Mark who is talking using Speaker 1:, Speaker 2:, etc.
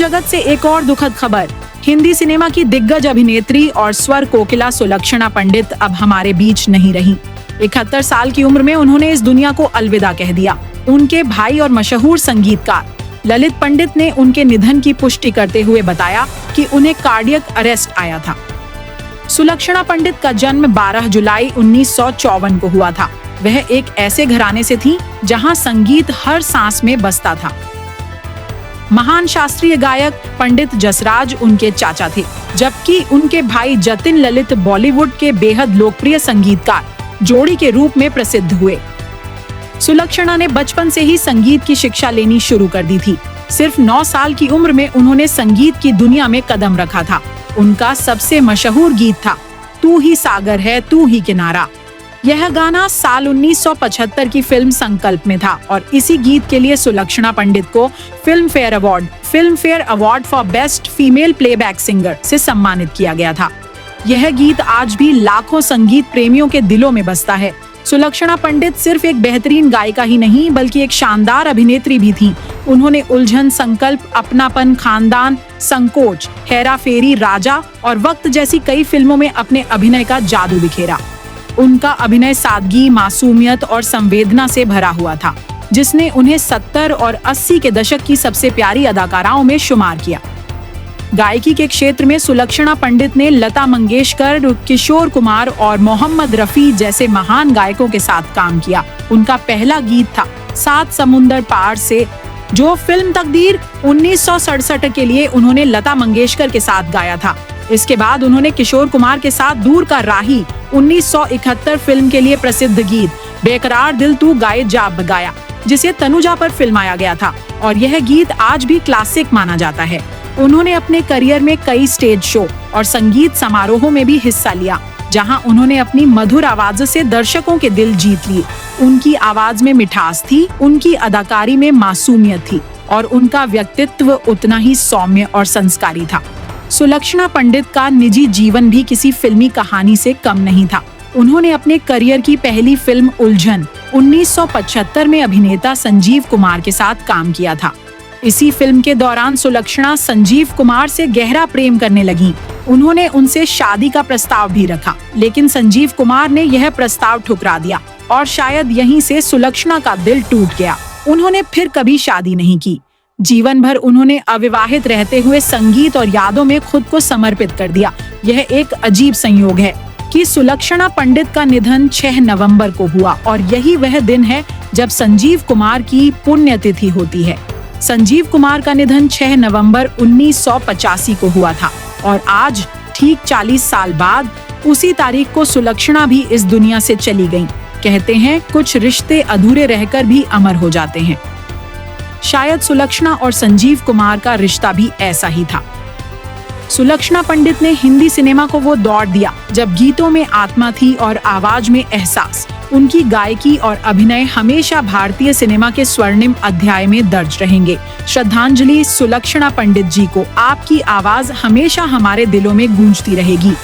Speaker 1: जगत से एक और दुखद खबर। हिंदी सिनेमा की दिग्गज अभिनेत्री और स्वर कोकिला सुलक्षणा पंडित अब हमारे बीच नहीं रही। 71 साल की उम्र में उन्होंने इस दुनिया को अलविदा कह दिया। उनके भाई और मशहूर संगीतकार ललित पंडित ने उनके निधन की पुष्टि करते हुए बताया कि उन्हें कार्डियक अरेस्ट आया था। सुलक्षणा पंडित का जन्म 12 जुलाई 1954 को हुआ था। वह एक ऐसे घराने से थी जहां संगीत हर सांस में बसता था। महान शास्त्रीय गायक पंडित जसराज उनके चाचा थे, जबकि उनके भाई जतिन ललित बॉलीवुड के बेहद लोकप्रिय संगीतकार जोड़ी के रूप में प्रसिद्ध हुए। सुलक्षणा ने बचपन से ही संगीत की शिक्षा लेनी शुरू कर दी थी। सिर्फ 9 साल की उम्र में उन्होंने संगीत की दुनिया में कदम रखा था। उनका सबसे मशहूर गीत था तू ही सागर है तू ही किनारा। यह गाना साल 1975 की फिल्म संकल्प में था और इसी गीत के लिए सुलक्षणा पंडित को film fair award for best female playback singer से सम्मानित किया गया था। यह गीत आज भी लाखों संगीत प्रेमियों के दिलों में बसता है। सुलक्षणा पंडित सिर्फ एक बेहतरीन गायिका ही नहीं बल्कि एक शानदार अभिनेत्री भी थी। उन्होंने उलझन, संकल्प, अपनापन, खानदान, संकोच, हेरा फेरी, राजा और वक्त जैसी कई फिल्मों में अपने अभिनय का जादू बिखेरा। उनका अभिनय सादगी, मासूमियत और संवेदना से भरा हुआ था, जिसने उन्हें 70 और 80 के दशक की सबसे प्यारी अदाकाराओं में शुमार किया। गायकी के क्षेत्र में सुलक्षणा पंडित ने लता मंगेशकर, किशोर कुमार और मोहम्मद रफी जैसे महान गायकों के साथ काम किया। उनका पहला गीत था सात समुंदर पार से, जो फिल्म तकदीर 1967 के लिए उन्होंने लता मंगेशकर के साथ गाया था। इसके बाद उन्होंने किशोर कुमार के साथ दूर का राही 1971 फिल्म के लिए प्रसिद्ध गीत बेकरार दिल तू गाए जा गाया, जिसे तनुजा पर फिल्माया गया था और यह गीत आज भी क्लासिक माना जाता है। उन्होंने अपने करियर में कई स्टेज शो और संगीत समारोहों में भी हिस्सा लिया, जहां उन्होंने अपनी मधुर आवाज से दर्शकों के दिल जीत लिए। उनकी आवाज में मिठास थी, उनकी अदाकारी में मासूमियत थी और उनका व्यक्तित्व उतना ही सौम्य और संस्कारी था। सुलक्षणा पंडित का निजी जीवन भी किसी फिल्मी कहानी से कम नहीं था। उन्होंने अपने करियर की पहली फिल्म उलझन 1975 में अभिनेता संजीव कुमार के साथ काम किया था। इसी फिल्म के दौरान सुलक्षणा संजीव कुमार से गहरा प्रेम करने लगीं। उन्होंने उनसे शादी का प्रस्ताव भी रखा, लेकिन संजीव कुमार ने यह प्रस्ताव ठुकरा दिया और शायद यहीं से सुलक्षणा का दिल टूट गया। उन्होंने फिर कभी शादी नहीं की। जीवन भर उन्होंने अविवाहित रहते हुए संगीत और यादों में खुद को समर्पित कर दिया। यह एक अजीब संयोग है कि सुलक्षणा पंडित का निधन 6 नवंबर को हुआ और यही वह दिन है जब संजीव कुमार की पुण्यतिथि होती है। संजीव कुमार का निधन 6 नवंबर 1985 को हुआ था और आज ठीक 40 साल बाद उसी तारीख को सुलक्षणा भी इस दुनिया से चली गईं। कहते हैं कुछ रिश्ते अधूरे रहकर भी अमर हो जाते हैं। शायद सुलक्षणा और संजीव कुमार का रिश्ता भी ऐसा ही था। सुलक्षणा पंडित ने हिंदी सिनेमा को वो दौर दिया जब गीतों में आत्मा थी और आवाज में एहसास। उनकी गायकी और अभिनय हमेशा भारतीय सिनेमा के स्वर्णिम अध्याय में दर्ज रहेंगे। श्रद्धांजलि सुलक्षणा पंडित जी को। आपकी आवाज हमेशा हमारे दिलों में गूंजती रहेगी।